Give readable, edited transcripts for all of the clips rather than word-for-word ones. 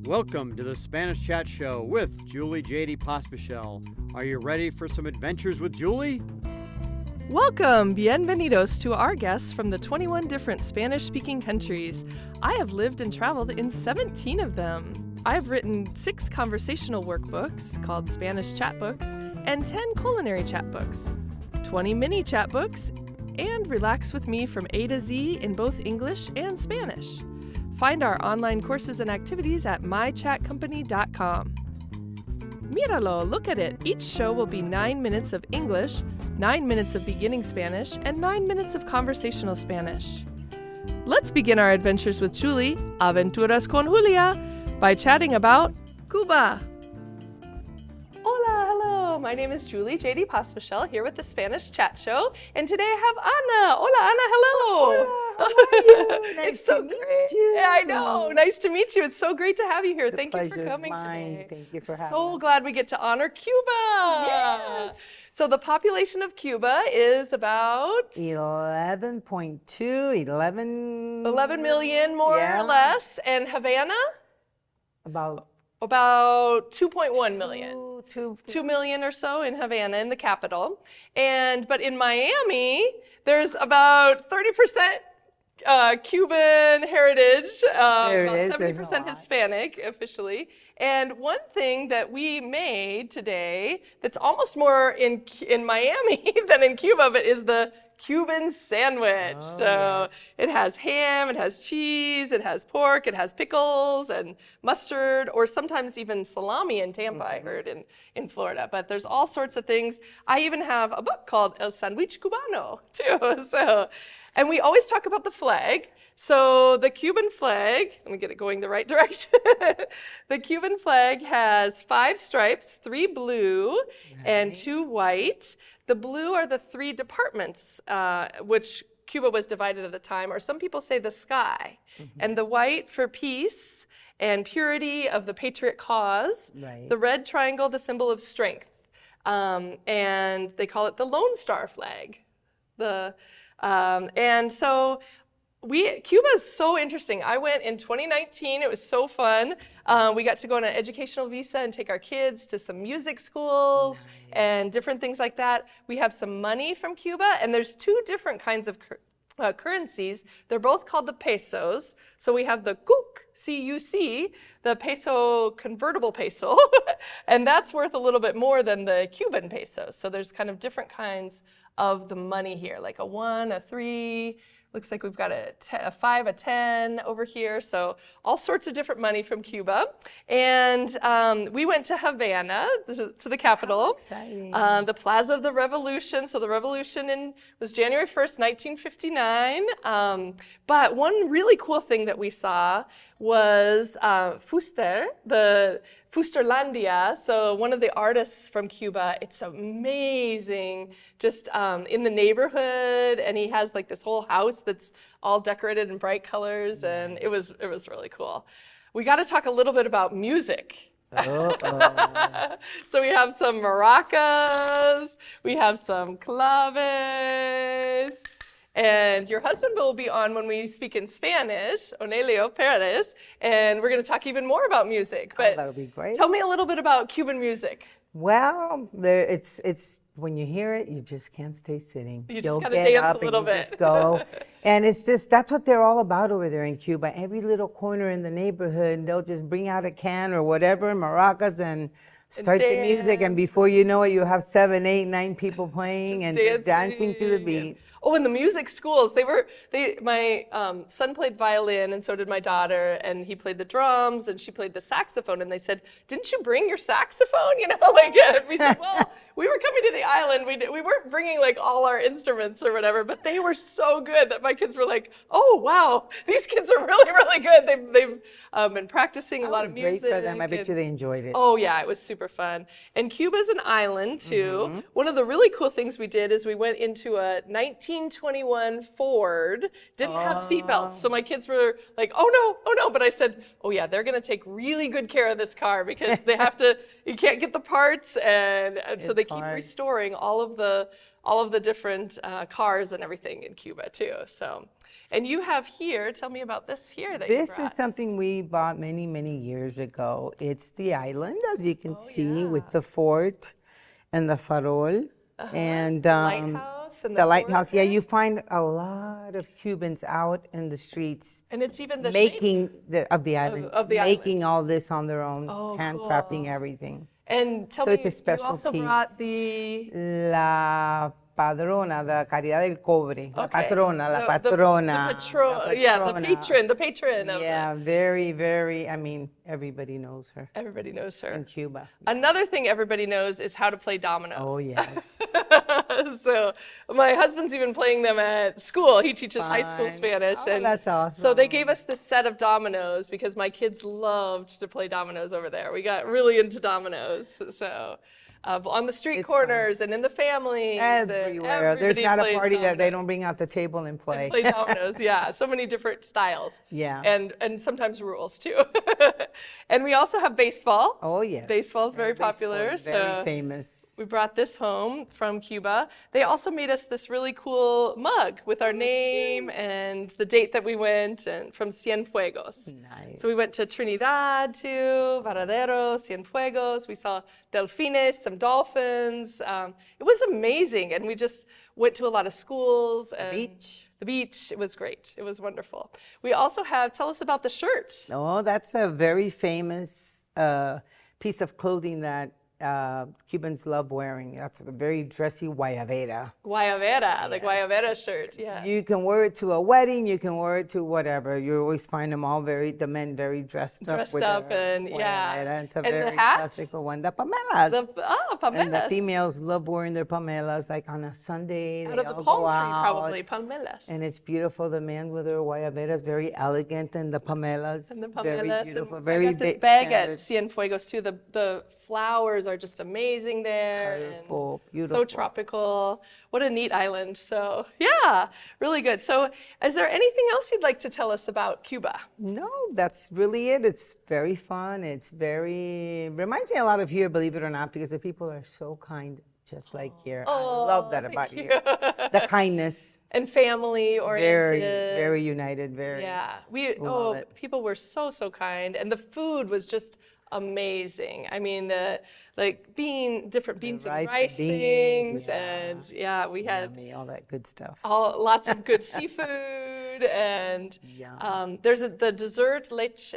Welcome to the Spanish Chat Show with Julie J.D. Pospichel. Are you ready for some adventures with Julie? Welcome, bienvenidos to our guests from the 21 different Spanish-speaking countries. I have lived and traveled in 17 of them. I've written 6 conversational workbooks called Spanish Chat Books and 10 culinary chat books, 20 mini chat books, and relax with me from A to Z in both English and Spanish. Find our online courses and activities at mychatcompany.com. Míralo, look at it. Each show will be 9 minutes of English, 9 minutes of beginning Spanish, and 9 minutes of conversational Spanish. Let's begin our adventures with Julie, Aventuras con Julia, by chatting about Cuba. Hola, hello. My name is Julie J.D. Pospichel here with the Spanish Chat Show, and today I have Ana. Hola, Ana, hello. Hola, how are you? Nice to meet you. Yeah, I know. Nice to meet you. It's so great to have you here. Thank you for pleasure's coming mine. today. Thank you for having us. So glad we get to honor Cuba. Yes. So the population of Cuba is about 11.2, 11 million, more or less, and Havana about about 2.1 million. 2 2 million or so in Havana, in the capital. But in Miami, there's about 30% Cuban heritage, about 70% Hispanic officially. And one thing that we made today that's almost more in Miami than in Cuba, but is the Cuban sandwich. It has ham, it has cheese, it has pork, it has pickles and mustard, or sometimes even salami in Tampa, I heard, in Florida. But there's all sorts of things. I even have a book called El Sandwich Cubano, too. And we always talk about the flag. So the Cuban flag, let me get it going the right direction. The Cuban flag has 5 stripes, 3 blue and 2 white. The blue are the 3 departments, which Cuba was divided at the time, or some people say the sky. And the white for peace and purity of the patriot cause. The red triangle, the symbol of strength. And they call it the Lone Star flag. Cuba is so interesting. I went in 2019. It was so fun. We got to go on an educational visa and take our kids to some music schools and different things like that. We have some money from Cuba, and there's 2 different kinds of currencies. They're both called the pesos. So we have the CUC, C-U-C, the peso convertible peso, and that's worth a little bit more than the Cuban peso. So there's kind of different kinds of the money here, like a 1, a 3, looks like we've got a 5, a 10 over here. So all sorts of different money from Cuba. And we went to Havana, to the capital. Exciting. The Plaza of the Revolution. So the revolution was January 1st, 1959. But one really cool thing that we saw was Fuster, the Fusterlandia, so one of the artists from Cuba. It's amazing, just in the neighborhood, and he has like this whole house that's all decorated in bright colors, and it was really cool. We got to talk a little bit about music. So we have some maracas, we have some claves, and your husband will be on when we speak in Spanish, Onelio, Pérez, and we're going to talk even more about music. But that'll be great. Tell me a little bit about Cuban music. Well, it's when you hear it, you just can't stay sitting. You just gotta dance a little bit. Just go. And it's just, that's what they're all about over there in Cuba. Every little corner in the neighborhood, they'll just bring out a can or whatever, maracas, and start the music, and before you know it, you have 7, 8, 9 people playing and just dancing to the beat. Oh, and the music schools, my son played violin, and so did my daughter, and he played the drums, and she played the saxophone, and they said, didn't you bring your saxophone? We said, well, we were coming to the island, we weren't bringing like all our instruments or whatever, but they were so good that my kids were like, oh, wow, these kids are really, really good. They've been practicing a lot of music. It was great for them. I bet you they enjoyed it. Oh, yeah, it was super fun. And Cuba's an island, too. One of the really cool things we did is we went into a 1921 Ford, didn't have seatbelts. So my kids were like, oh no. But I said, oh yeah, they're going to take really good care of this car because they have to, you can't get the parts. And so they keep restoring all of the different cars and everything in Cuba, too. So And you have here, tell me about this here that you This brought. is something we bought many, many years ago. It's the island, as you can see, with the fort and the farol. And The lighthouse and the lighthouse. Yeah, fortress. you find a lot of Cubans out in the streets And it's even the making of the island, of the making island. all this on their own, Oh, handcrafting cool. everything. And tell So me, it's a special you also piece. brought the La padrona, the Caridad del Cobre, la okay, patrona, la the patrona. yeah, la the patron of Yeah, very, very, I mean, everybody knows her everybody knows her. in Cuba. Another thing everybody knows is how to play dominoes. Oh, yes. So my husband's even playing them at school. He teaches high school Fun. Spanish. Oh, that's So they awesome. gave us this set of dominoes because my kids loved to play dominoes over there. We got really into dominoes. So on the street It's corners and in the families. and Everywhere. There's everybody not a plays party that they dominoes. don't bring out the table and play. Play dominoes, yeah. So many different styles. Yeah. And sometimes rules too. And we also have baseball. Oh, yes. Baseball's very popular. Baseball, very So famous. we brought this home from Cuba. They also made us this really cool mug with our name and the date that we went and from Cienfuegos. Nice. So we went to Trinidad too, Varadero, Cienfuegos. We saw delfines, some dolphins. It was amazing. And we just went to a lot of schools. And beach. The beach. It was great. It was wonderful. We also have, tell us about the shirt. Oh, that's a very famous piece of clothing that Cubans love wearing. That's a very dressy guayabera. Guayabera, the Guayabera shirt, yes. You can wear it to a wedding, you can wear it to whatever. You always find them all the men very dressed up. Dressed with up their and, yeah. guayabera. It's a And the very hats? classical one. The pamelas. And the Pamelas. females love wearing their pamelas like on a Sunday. Out they of the all palm go tree, out, probably, palmelas. And it's beautiful. The men with their guayaberas, very elegant, and the pamelas, And the very pamelas. beautiful, And very I got this big bag at standard. Cienfuegos too. The flowers are just amazing there. Colorful, and beautiful. So tropical. What a neat island. So yeah, really good. So is there anything else you'd like to tell us about Cuba? No, that's really it. It's very fun. Reminds me a lot of here, believe it or not, because the people are so kind, just like here. I love that about here. The kindness, And family oriented. very united, very. Yeah, love it. people were so kind, and the food was just amazing. I mean, different beans and rice, the rice beans, things, and yeah, we had Yummy, all that good stuff. lots of good seafood, and Yum. there's the dessert leche,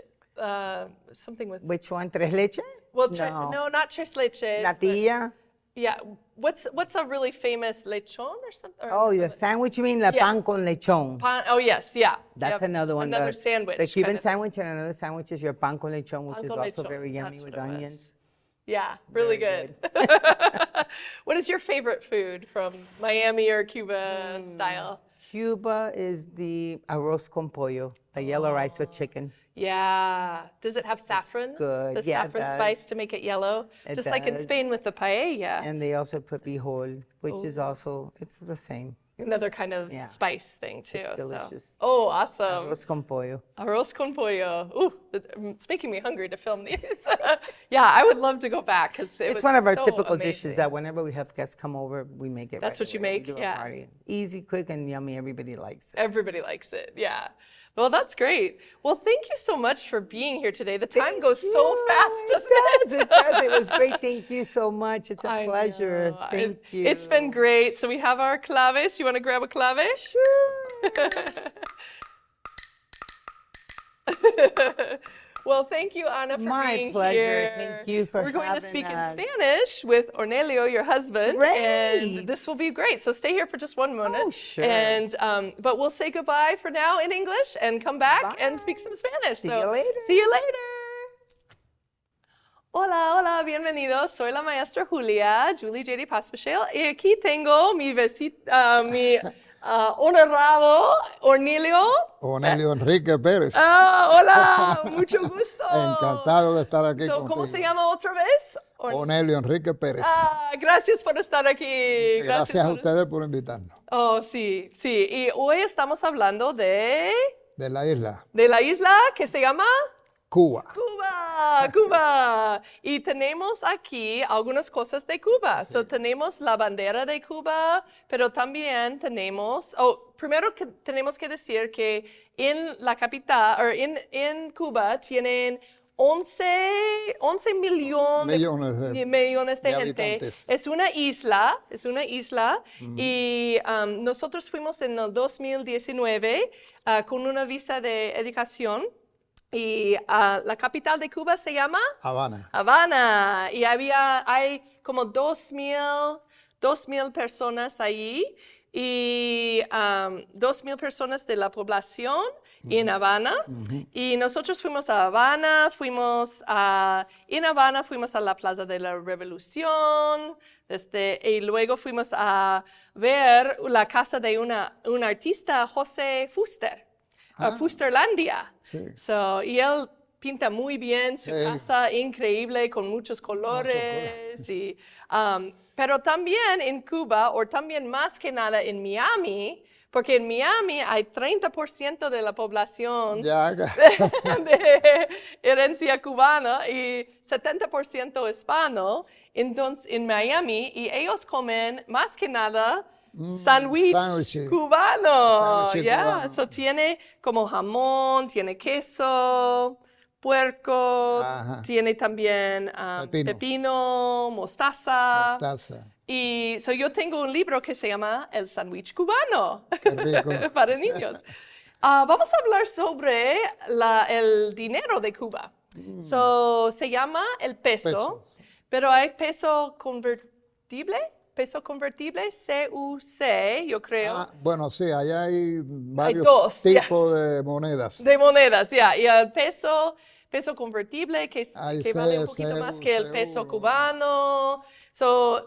something with Which one? Tres leche? no, not tres leches. but- Natilla? Yeah, what's a really famous lechon or something? Oh, your sandwich, you mean la Yeah. pan con lechon. Oh yes, yeah. That's Yep. another one. Another the, sandwich. The Cuban kind of sandwich and another sandwich is your pan con lechon, which Pan is con also lechon, very yummy that's with what it was. onions. Yeah, really Very good. What is your favorite food from Miami or Cuba style? Cuba is the arroz con pollo, the yellow rice with chicken. Yeah. Does it have saffron? good. The Yeah, it saffron spice to does. make it yellow? It Just like in does. Spain with the paella. And they also put bijol, which is also, it's the same. Another kind of Yeah. spice thing too. It's delicious. So. Oh, awesome. Arroz con pollo. Arroz con pollo. Ooh, it's making me hungry to film these. Yeah, I would love to go back because It's one of our typical dishes that whenever we have guests come over, we make it. That's right what you away. We make? do a Yeah. party. Easy, quick, and yummy. Everybody likes it. Everybody likes it. Yeah. Well, that's great. Well, thank you so much for being here today. The time goes so fast, doesn't it? It does. It was great. Thank you so much. It's a I pleasure. know. Thank you. It's been great. So we have our claves. You want to grab a clave? Sure. Well, thank you, Ana, for My being pleasure. here. Thank you for We're going to having speak us. in Spanish with Onelio, your husband, Great. and this will be great. So stay here for just one moment. Oh, sure. And but we'll say goodbye for now in English and come back and speak some Spanish. See So, you later. See you later. Hola, hola, bienvenidos. Soy la maestra Julia, Julie J.D. Paspachel, y aquí tengo mi honorado Onelio Enrique Pérez. Hola, mucho gusto. Encantado de estar aquí So, contigo. ¿Cómo se llama otra vez? Onelio Enrique Pérez. Gracias por estar aquí. Gracias a por- ustedes por invitarnos. Oh, sí, sí. Y hoy estamos hablando de De la isla la isla que se llama Cuba. Cuba. Cuba. Y tenemos aquí algunas cosas de Cuba. So, tenemos la bandera de Cuba, pero también tenemos, primero que tenemos que decir que en la capital, o en Cuba, tienen 11 millones de gente. habitantes. Es una isla, y nosotros fuimos en el 2019 con una visa de educación. Y la capital de Cuba se llama Habana. Habana. Y hay como 2,000 personas ahí. Y 2,000 personas de la población en Habana. Y nosotros fuimos a Habana, en Habana fuimos a la Plaza de la Revolución, y luego fuimos a ver la casa de un artista, José Fuster. Fusterlandia. Sí. Y él pinta muy bien su Sí. casa, increíble, con muchos colores. Pero también en Cuba, o también más que nada en Miami, porque en Miami hay 30% de la población Ya, de herencia cubana y 70% hispano. Entonces, en Miami, y ellos comen más que nada sándwich cubano. Sándwich Yeah. cubano. So, tiene como jamón, tiene queso, puerco, Ajá. tiene también pepino, mostaza. Y yo tengo un libro que se llama El sándwich cubano. Qué rico. Para niños. Vamos a hablar sobre el dinero de Cuba. Se llama el peso, pero hay peso convertible, CUC, yo creo. Bueno, sí, allá hay varios dos, tipos de monedas. De monedas, ya. Y el peso convertible, que vale un poquito CU, más que el peso CU. cubano.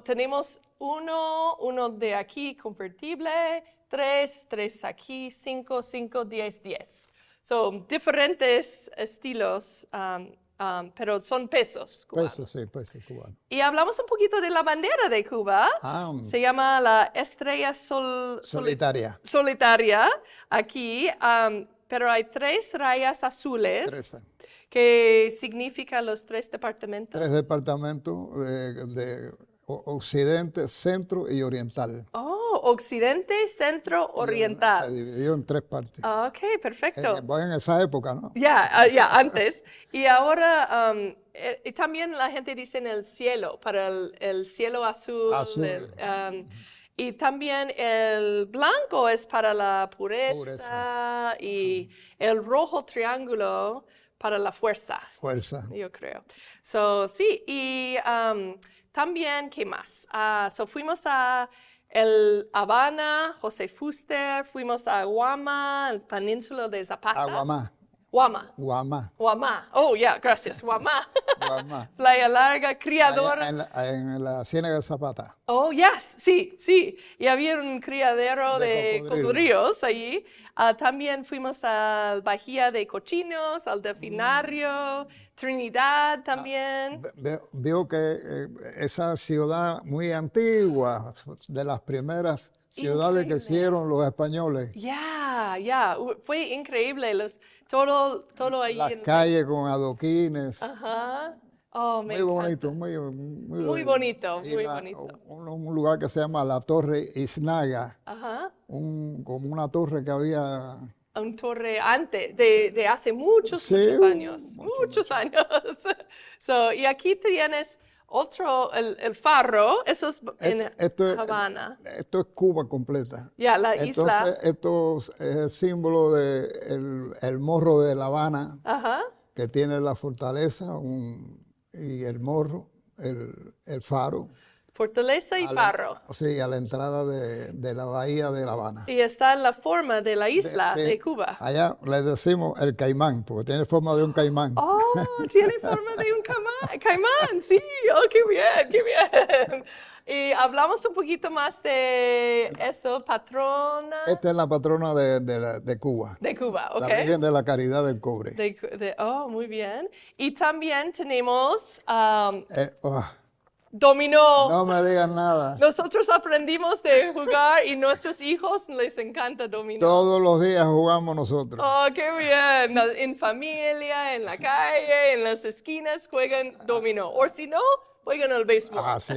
Tenemos uno de aquí convertible, tres aquí, 5, 10. Diferentes estilos, pero son pesos cubanos. Pesos cubanos. Y hablamos un poquito de la bandera de Cuba. Se llama la estrella solitaria aquí, pero hay 3 rayas azules. Que significa los 3 departamentos. 3 departamentos de occidente, centro y oriental. Occidente, centro, oriental. Se dividió en 3 partes. Ok, perfecto. En esa época, ¿no? Ya, antes. Y ahora, y también la gente dice en el cielo, para el cielo azul. Y también el blanco es para la pureza. Y el rojo triángulo para la fuerza. Yo creo. Sí, y también, ¿qué más? Fuimos a Habana, José Fuster, fuimos a Guama, el península de Zapata. Guama. Oh, gracias. Guama. Playa Larga, criador. En la Ciénaga de Zapata. Oh, yes, sí. Y había un criadero de cocodrilos allí. También fuimos a la Bahía de Cochinos, al Delfinario, Trinidad también. Veo que esa ciudad muy antigua, de las primeras ciudades que hicieron los españoles. Fue increíble. Todo ahí. Las calles con adoquines. Ajá. Oh, me muy encanta. bonito, muy bonito. Un lugar que se llama la Torre Iznaga. Ajá. Como una torre que había. Un torre antes, de hace muchos años. Muchos años. Y aquí tienes otro, el faro, eso es en Habana. Esto es Cuba completa. La isla. Esto es el símbolo del el morro de La Habana, que tiene la fortaleza y el morro, el faro. Fortaleza y faro. Sí, a la entrada de la bahía de La Habana. Y está en la forma de la isla de Cuba. Allá le decimos el caimán, porque tiene forma de un caimán. Oh, tiene forma de un caimán, sí. Oh, qué bien. Y hablamos un poquito más de eso, patrona. Esta es la patrona de Cuba. De Cuba, ok. La Virgen de la Caridad del Cobre. Muy bien. Y también tenemos Dominó. No me digan nada. Nosotros aprendimos de jugar y nuestros hijos les encanta dominó. Todos los días jugamos nosotros. Oh, qué bien. En familia, en la calle, en las esquinas juegan dominó. O si no, juegan el béisbol. Ah, sí.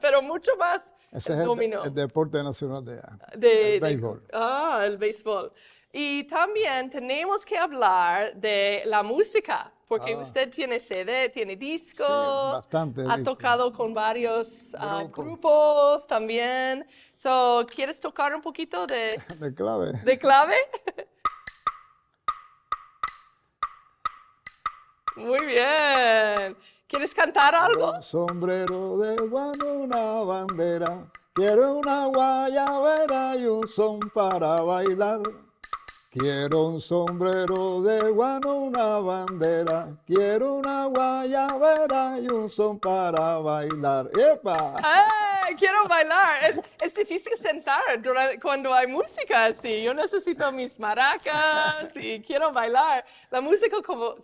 Pero mucho más Ese el es dominó. el deporte nacional de allá. El béisbol. El béisbol. Y también tenemos que hablar de la música, porque usted tiene CD, tiene disco, Sí, bastante ha disco. tocado con varios grupos también. So, ¿quieres tocar un poquito de clave. de clave? Muy bien. ¿Quieres cantar algo? Un sombrero de guano, una bandera. Quiero una guayabera y un son para bailar. Quiero un sombrero de guano, una bandera. Quiero una guayabera y un son para bailar. ¡Epa! ¡Ay, quiero bailar! Es difícil sentar cuando hay música así. Yo necesito mis maracas y quiero bailar. La música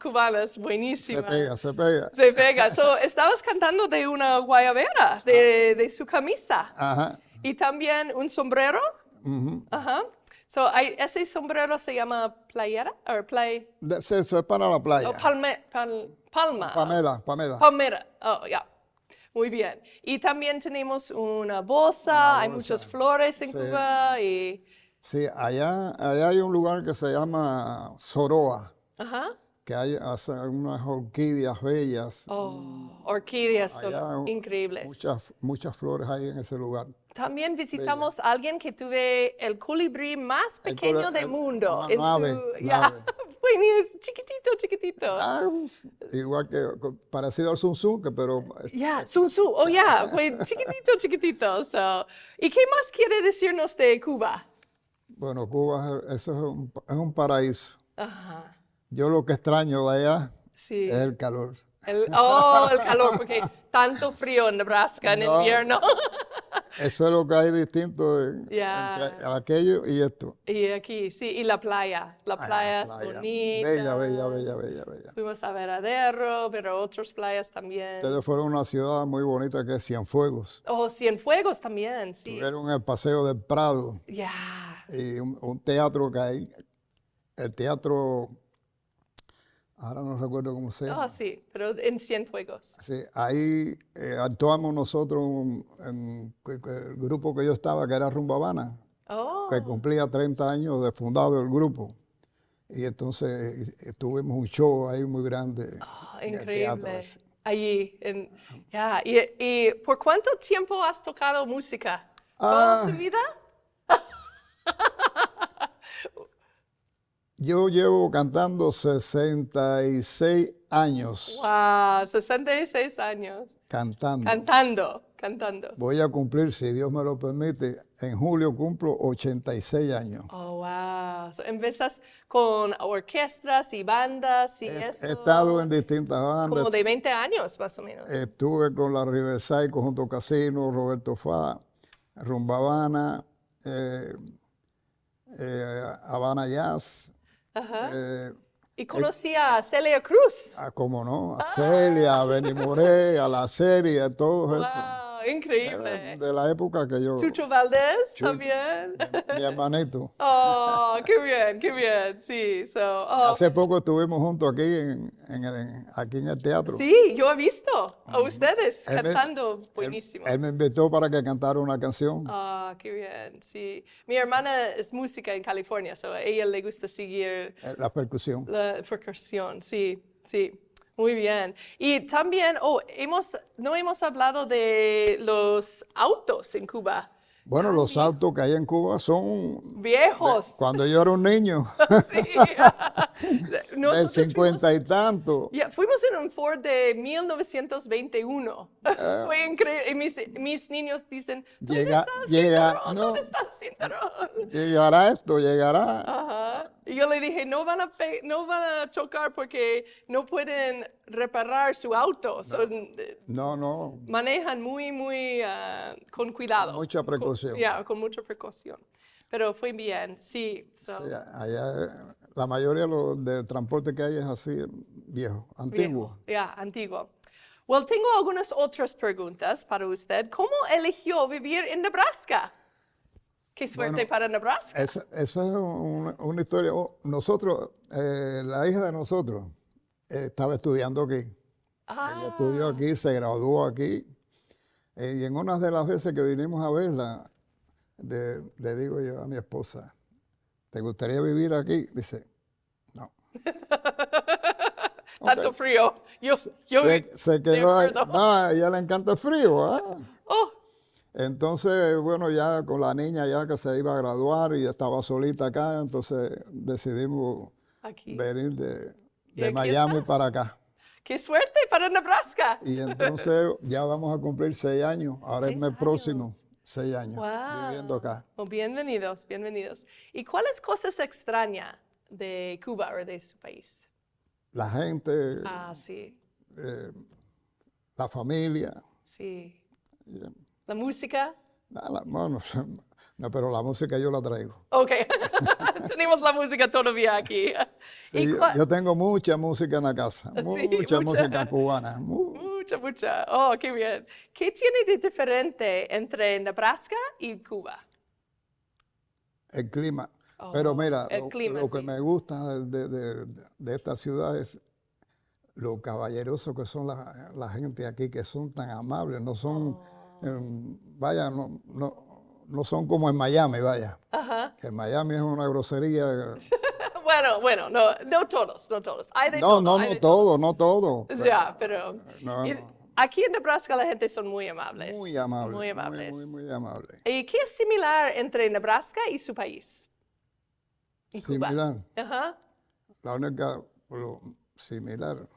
cubana es buenísima. Se pega, se pega. Se pega. So, estabas cantando de una guayabera, de su camisa. Ajá. Y también un sombrero. Ajá. So, ese sombrero se llama playera o Eso es para la playa. palma. Pamela. Palmera. Oh, ya. Muy bien. Y también tenemos una bolsa. Hay muchas flores en Cuba y... Sí, allá hay un lugar que se llama Soroa, Ajá. que hace unas orquídeas bellas. Oh, orquídeas Allá son increíbles. Muchas flores hay en ese lugar. También visitamos a alguien que tuve el colibrí más pequeño del mundo. Nave. Buenísimo, chiquitito. Igual que parecido al Sun Tzu, pero Sun Tzu, fue chiquitito. So. ¿Y qué más quiere decirnos de Cuba? bueno, Cuba eso es un paraíso. Ajá. Yo lo que extraño de allá Sí. es el calor. El calor, porque tanto frío en Nebraska en invierno. Eso es lo que hay distinto entre aquello y esto. Y aquí, sí, y la playa. La playa es bonita. Bella. Fuimos a Veradero, pero otras playas también. Ustedes fueron a una ciudad muy bonita que es Cienfuegos. Oh, Cienfuegos también, sí. Tuvieron el Paseo del Prado. Y un teatro que hay. El teatro... Ahora no recuerdo cómo se llama. Oh, sí, pero en Cienfuegos. Sí, ahí actuamos nosotros en el grupo que yo estaba, que era Rumba Habana, que cumplía 30 años de fundado el grupo. Y entonces tuvimos un show ahí muy grande. En el teatro Increíble. ese. Allí. ¿Y por cuánto tiempo has tocado música? ¿Toda su vida? Yo llevo cantando 66 años. Wow, 66 años. Cantando. Cantando. Voy a cumplir, si Dios me lo permite, en julio cumplo 86 años. Oh, wow. So, empiezas con orquestas y bandas y eso. He estado en distintas bandas. Como de 20 años, más o menos. Estuve con la Riverside, Conjunto Casino, Roberto Fá, Rumba Habana, Habana Jazz. Ajá. Y conocí a Celia Cruz. ¿Cómo no? A Celia, a Benny Moré, a la serie, a todos esos. Wow, increíble. De la época que yo... Chucho Valdés también. Mi hermanito. Oh, qué bien, sí. Hace poco estuvimos juntos aquí aquí en el teatro. Sí, yo he visto a ustedes cantando buenísimo. Él me invitó para que cantara una canción. Ah, qué bien, sí. Mi hermana es música en California, so a ella le gusta seguir La percusión. la percusión, sí. Muy bien. Y también, no hemos hablado de los autos en Cuba. Bueno, los autos que hay en Cuba son... Viejos. Cuando yo era un niño, Sí. del 50 y tanto. Fuimos en un Ford de 1921. Fue increíble. Y mis niños dicen, ¿dónde está el cinturón? no. ¿Dónde está el cinturón? Llegará. Ajá. Y yo le dije, no van a chocar porque no pueden reparar su auto. No. Manejan muy con cuidado. Mucha precaución. Con mucha precaución. Pero fue bien, sí. Sí, allá, la mayoría del transporte que hay es así, viejo, antiguo. Antiguo. Well, tengo algunas otras preguntas para usted. ¿Cómo eligió vivir en Nebraska? Qué suerte Bueno, para Nebraska. Eso es una historia. Nosotros, la hija de nosotros, estaba estudiando aquí. Ella estudió aquí, se graduó aquí. Y en una de las veces que vinimos a verla, le digo yo a mi esposa, ¿te gustaría vivir aquí? Dice, no. Tanto Ok. frío. Yo Se quedó ahí. No, a ella le encanta el frío. Oh, Entonces, bueno, ya con la niña ya que se iba a graduar y estaba solita acá, entonces decidimos aquí. venir ¿Y de aquí Miami estás? para acá. ¡Qué suerte para Nebraska! Y entonces ya vamos a cumplir 6 años, ahora el 6 mes próximo, años. 6 años viviendo acá. Oh, bienvenidos, bienvenidos. ¿Y cuáles cosas extraña de Cuba o de su país? La gente, Sí, la familia. sí. ¿La música? Bueno, no, pero la música yo la traigo. Ok, tenemos la música todavía aquí. Sí, ¿Y yo tengo mucha música en la casa, Sí, mucha mucha. música cubana. Mucha. Oh, qué bien. ¿Qué tiene de diferente entre Nebraska y Cuba? El clima. Pero mira, el clima, lo que sí. me gusta de esta ciudad es lo caballeroso que son la gente aquí, que son tan amables, no son, vaya, no son como en Miami, vaya. Ajá. Que en Miami es una grosería. Bueno, no todos. Hay de No, todo, hay de no todo. Ya, pero No, y no. aquí en Nebraska la gente son muy amables. Muy amable. Muy amables. Muy amable. ¿Y qué es similar entre Nebraska y su país? Y Cuba. Similar. Ajá. La única, similar.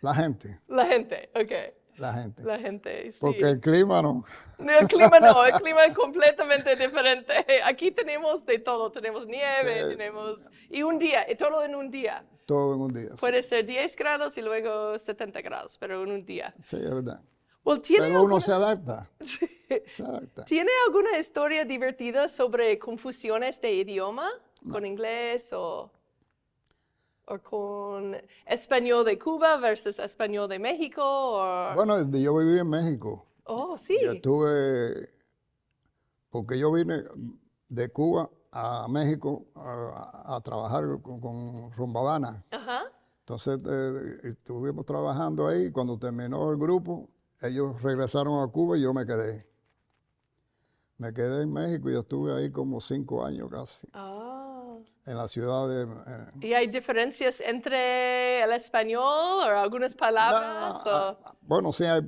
La gente. La gente, ok. La gente. La gente, sí. Porque el clima no. El clima no, el clima es completamente diferente. Aquí tenemos de todo, tenemos nieve, Sí. tenemos... Y un día, todo en un día. Todo en un día. Puede ser 10 grados y luego 70 grados, pero en un día. Sí, es verdad. Well, ¿tiene Pero uno alguna- se adapta. Se adapta. ¿Tiene alguna historia divertida sobre confusiones de idioma con inglés o con español de Cuba versus español de México? Bueno, yo viví en México. Oh, sí. Yo estuve, porque yo vine de Cuba a México a trabajar con Rumbabana. Ajá. Entonces estuvimos trabajando ahí. Cuando terminó el grupo, ellos regresaron a Cuba y yo me quedé. Me quedé en México y yo estuve ahí como 5 años casi, Ah. en la ciudad de... ¿Y hay diferencias entre el español o algunas palabras? Bueno, sí, hay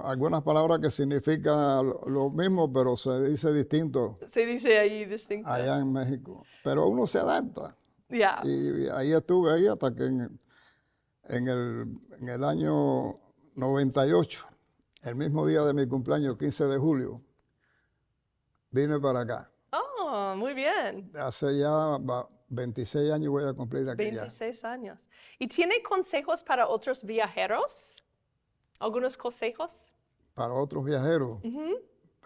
algunas palabras que significan lo mismo, pero se dice distinto Se dice ahí distinto. allá en México. Pero uno se adapta. Ya. Y ahí estuve ahí hasta que en el año 98, el mismo día de mi cumpleaños, 15 de julio, vine para acá. Oh, muy bien. Hace ya 26 años voy a cumplir aquí ya. 26 años. ¿Y tiene consejos para otros viajeros? ¿Algunos consejos? Para otros viajeros,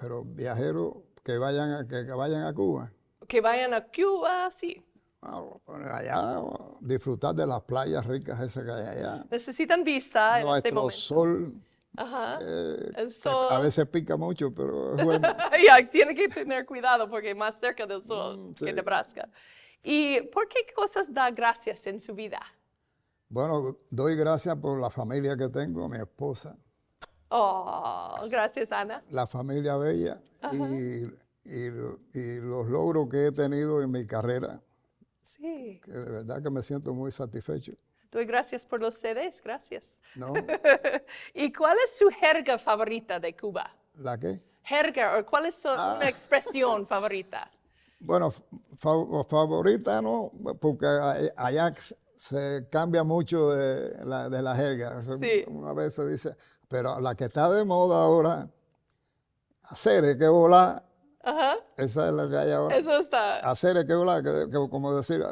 pero viajeros que vayan a Cuba. Que vayan a Cuba, sí. Allá disfrutar de las playas ricas esas que hay allá. Necesitan vista en este Nuestro momento. sol, Ajá. El que sol. a veces pica mucho, pero es bueno. Ya, tiene que tener cuidado porque es más cerca del sol que sí. Nebraska. ¿Y por qué cosas da gracias en su vida? Bueno, doy gracias por la familia que tengo, mi esposa, Oh, gracias, Ana. la familia bella y los logros que he tenido en mi carrera, Sí. que de verdad que me siento muy satisfecho. Doy gracias por los CDs, gracias. ¿No? ¿Y cuál es su jerga favorita de Cuba? ¿La qué? Jerga, o cuál es una expresión favorita? Bueno, favorita no, porque allá se cambia mucho de la jerga. Sí. Una vez se dice, pero la que está de moda ahora, hacer que volar, Ajá. esa es la que hay ahora. Eso está. Hacer que volar, que como decir,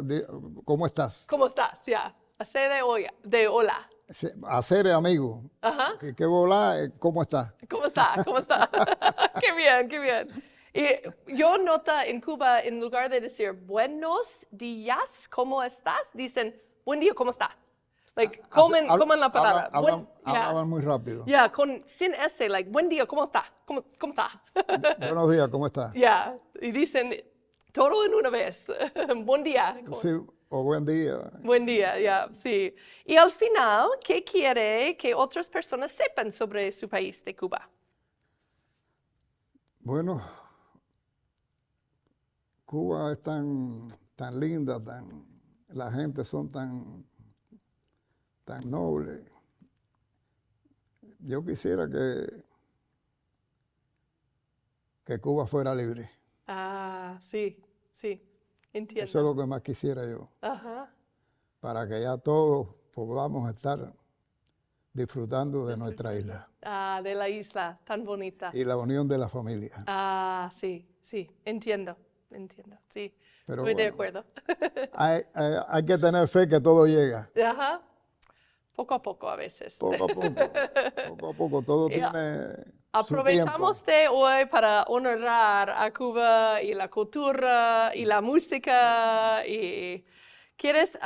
¿cómo estás? ¿Cómo estás? Ya. Hacer de hola. Hacer amigo. Ajá. Que volar, ¿cómo estás? ¿Cómo está? ¿Cómo está? Qué bien, qué bien. Y yo nota en Cuba, en lugar de decir buenos días, ¿cómo estás? Dicen, buen día, ¿cómo está? Like, comen la palabra. Hablaban muy rápido. Yeah, sin S, like, buen día, ¿cómo está? ¿Cómo está? Buenos días, ¿cómo está? Yeah, y dicen todo en una vez. Buen día. Sí, o buen día. Buen día, ya, sí. Y al final, ¿qué quiere que otras personas sepan sobre su país de Cuba? Bueno, Cuba es tan linda, la gente son tan nobles. Yo quisiera que Cuba fuera libre. Ah, sí, entiendo. Eso es lo que más quisiera yo. Ajá. Para que ya todos podamos estar disfrutando de nuestra isla. Ah, de la isla tan bonita. Y la unión de la familia. Ah, sí, entiendo, sí. Pero Estoy de bueno, acuerdo. hay que tener fe que todo llega. Ajá. Poco a poco a veces. Poco a poco, todo tiene Aprovechamos su de hoy para honrar a Cuba y la cultura y la música. Y ¿quieres,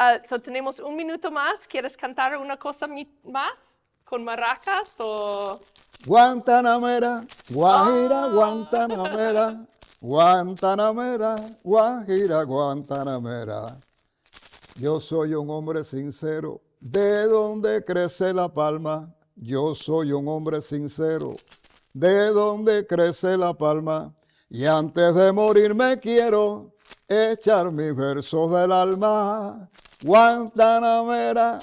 tenemos un minuto más? ¿Quieres cantar una cosa más con maracas o...? Guantanamera, Guajira, Guantanamera, Guantanamera, Guajira, Guantanamera. Yo soy un hombre sincero, de donde crece la palma. Yo soy un hombre sincero, de donde crece la palma. Y antes de morir me quiero echar mis versos del alma. Guantanamera,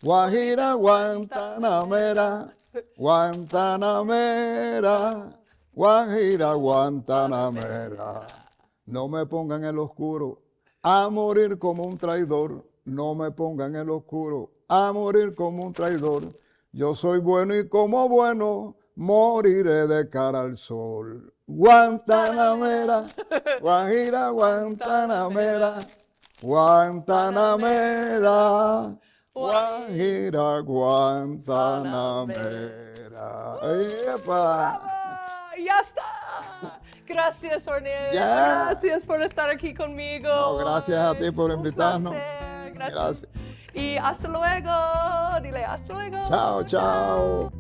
Guajira, Guantanamera, Guantanamera, Guajira, Guantanamera. No me pongan en el oscuro a morir como un traidor. No me pongan en el oscuro a morir como un traidor. Yo soy bueno y como bueno moriré de cara al sol. Guantanamera, Guajira, Guantanamera, Guantanamera, Guajira, Guantanamera. ¡Epa! ¡Ya está! Gracias, Onelio. Ya. Gracias por estar aquí conmigo. No, gracias a ti por Un invitarnos. placer. Gracias. Gracias. Y hasta luego. Dile hasta luego. Chao, chao.